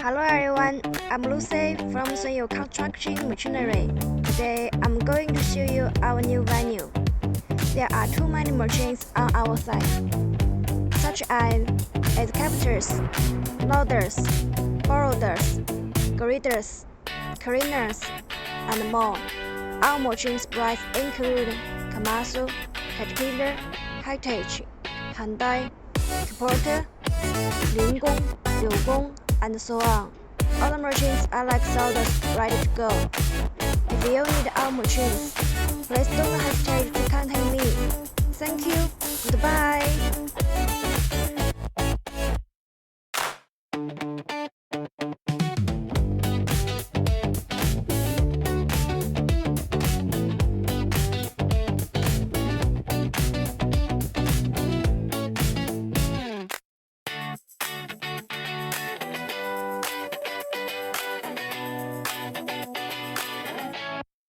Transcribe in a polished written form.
Hello everyone, I'm Lucy from Sunyou Construction Machinery. Today I'm going to show you our new venue. There are too many machines on our site, such as excavators, loaders, borrowers, graders, cleaners, and more. Our machines brands include Komatsu, Caterpillar, Hitachi, Hyundai, Kubota, Linggong, Liugong, and so on. All the machines are like soldiers ready to go. If you need our machines, please don't hesitate to contact me. Thank you. Goodbye.